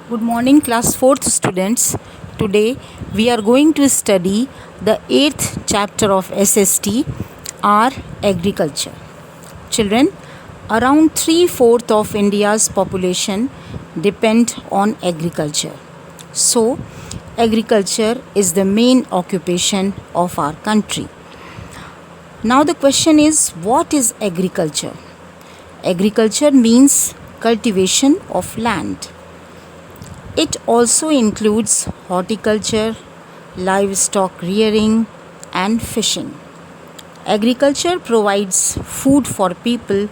Good morning, class 4th students. Today we are going to study the 8th chapter of SST, our agriculture. Children, around 3/4 of India's population depend on agriculture. So, agriculture is the main occupation of our country. Now the question is, what is agriculture? Agriculture means cultivation of land. It also includes horticulture, livestock rearing, and fishing. Agriculture provides food for people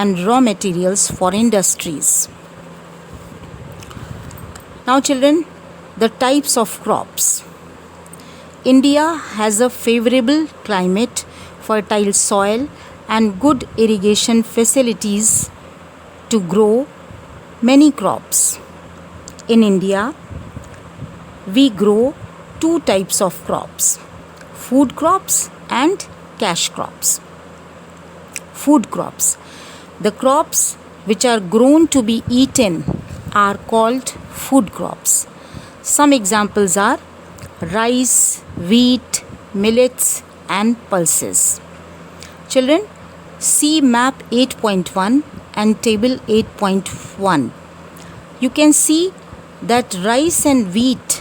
and raw materials for industries. Now, children, the types of crops. India has a favorable climate, fertile soil, and good irrigation facilities to grow many crops. In India, we grow two types of crops: food crops and cash crops. Food crops. The crops which are grown to be eaten are called food crops. Some examples are rice, wheat, millets, and pulses. Children, see map 8.1 and table 8.1. You can see that rice and wheat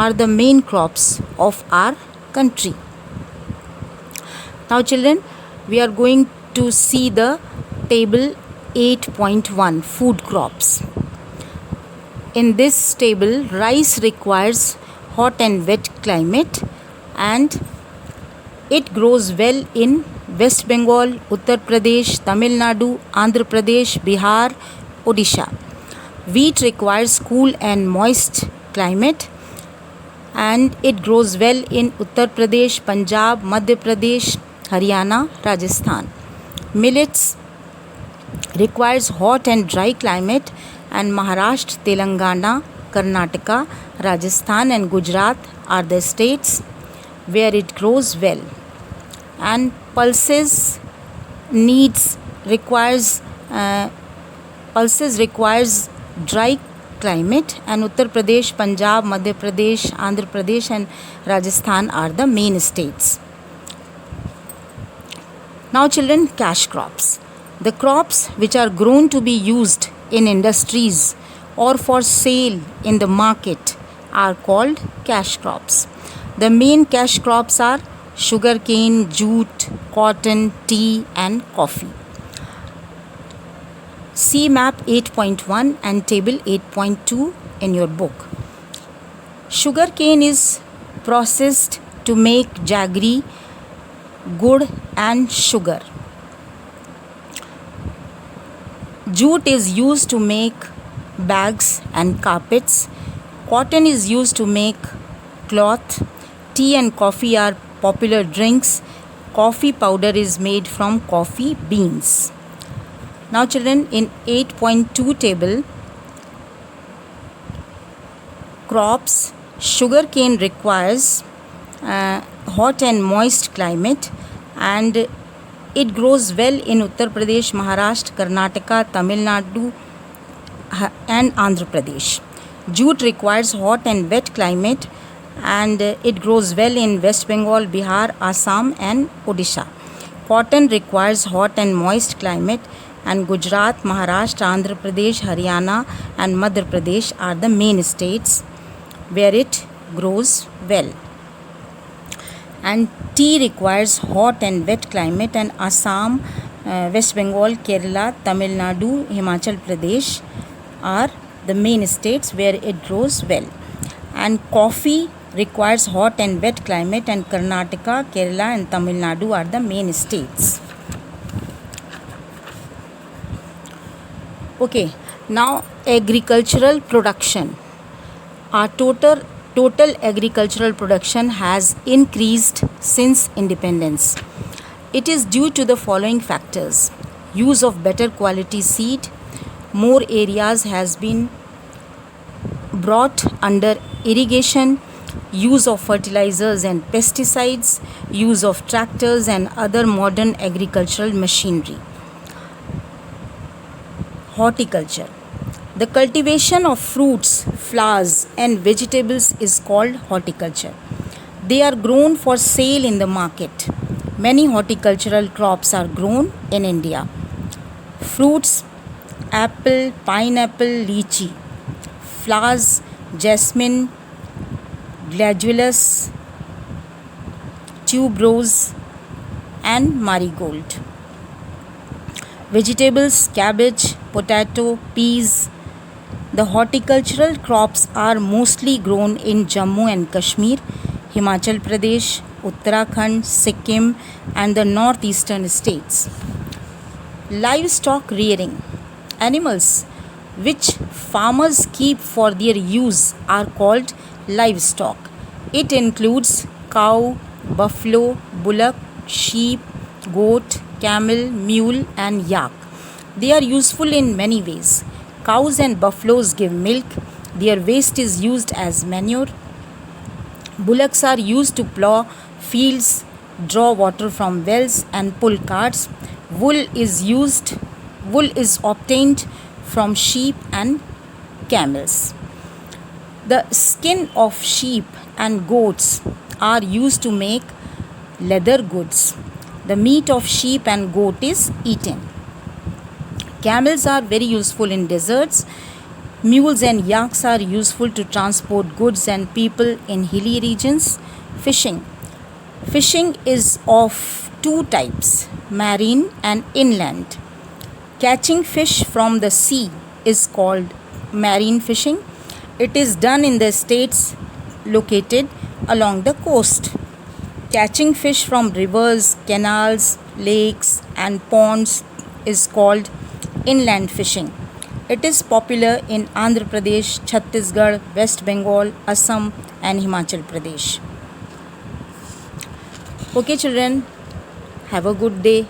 are the main crops of our country. Now, children, we are going to see the table 8.1 food crops. In this table, rice requires hot and wet climate and it grows well in West Bengal, Uttar Pradesh, Tamil Nadu, Andhra Pradesh, Bihar, Odisha. Wheat requires cool and moist climate and it grows well in Uttar Pradesh, Punjab, Madhya Pradesh, Haryana, Rajasthan. Millets requires hot and dry climate and Maharashtra, Telangana, Karnataka, Rajasthan and Gujarat are the states where it grows well. And pulses requires dry climate and Uttar Pradesh, Punjab, Madhya Pradesh, Andhra Pradesh and Rajasthan are the main states. Now, children, cash crops. The crops which are grown to be used in industries or for sale in the market are called cash crops. The main cash crops are sugarcane, jute, cotton, tea and coffee. See map 8.1 and table 8.2 in your book. Sugarcane is processed to make jaggery, gur and sugar. Jute is used to make bags and carpets. Cotton is used to make cloth. Tea and coffee are popular drinks. Coffee powder is made from coffee beans. Now, children, in 8.2 table, crops, sugarcane requires hot and moist climate and it grows well in Uttar Pradesh, Maharashtra, Karnataka, Tamil Nadu and Andhra Pradesh. Jute requires hot and wet climate and it grows well in West Bengal, Bihar, Assam and Odisha. Cotton requires hot and moist climate and Gujarat, Maharashtra, Andhra Pradesh, Haryana and Madhya Pradesh are the main states where it grows well. And tea requires hot and wet climate and Assam, West Bengal, Kerala, Tamil Nadu, Himachal Pradesh are the main states where it grows well. And coffee requires hot and wet climate and Karnataka, Kerala and Tamil Nadu are the main states. Okay, now agricultural production. Our total agricultural production has increased since independence. It is due to the following factors: use of better quality seed, more areas has been brought under irrigation, use of fertilizers and pesticides, use of tractors and other modern agricultural machinery. Horticulture. The cultivation of fruits, flowers, and vegetables is called horticulture. They are grown for sale in the market. Many horticultural crops are grown in India. Fruits: apple, pineapple, lychee. Flowers: jasmine, gladiolus, tuberose, and marigold. Vegetables: cabbage, potato, peas. The horticultural crops are mostly grown in Jammu and Kashmir, Himachal Pradesh, Uttarakhand, Sikkim, and the northeastern states. Livestock rearing. Animals which farmers keep for their use are called livestock. It includes cow, buffalo, bullock, sheep, goat, camel, mule, and yak. They are useful in many ways. Cows and buffaloes give milk. Their waste is used as manure. Bullocks are used to plow fields, draw water from wells, and pull carts. Wool is obtained from sheep and camels. The skin of sheep and goats are used to make leather goods. The meat of sheep and goat is eaten. Camels are very useful in deserts. Mules and yaks are useful to transport goods and people in hilly regions. Fishing. Fishing is of two types, marine and inland. Catching fish from the sea is called marine fishing. It is done in the states located along the coast. Catching fish from rivers, canals, lakes, and ponds is called inland fishing. It is popular in Andhra Pradesh, Chhattisgarh, West Bengal, Assam, and Himachal Pradesh. Okay, children, have a good day.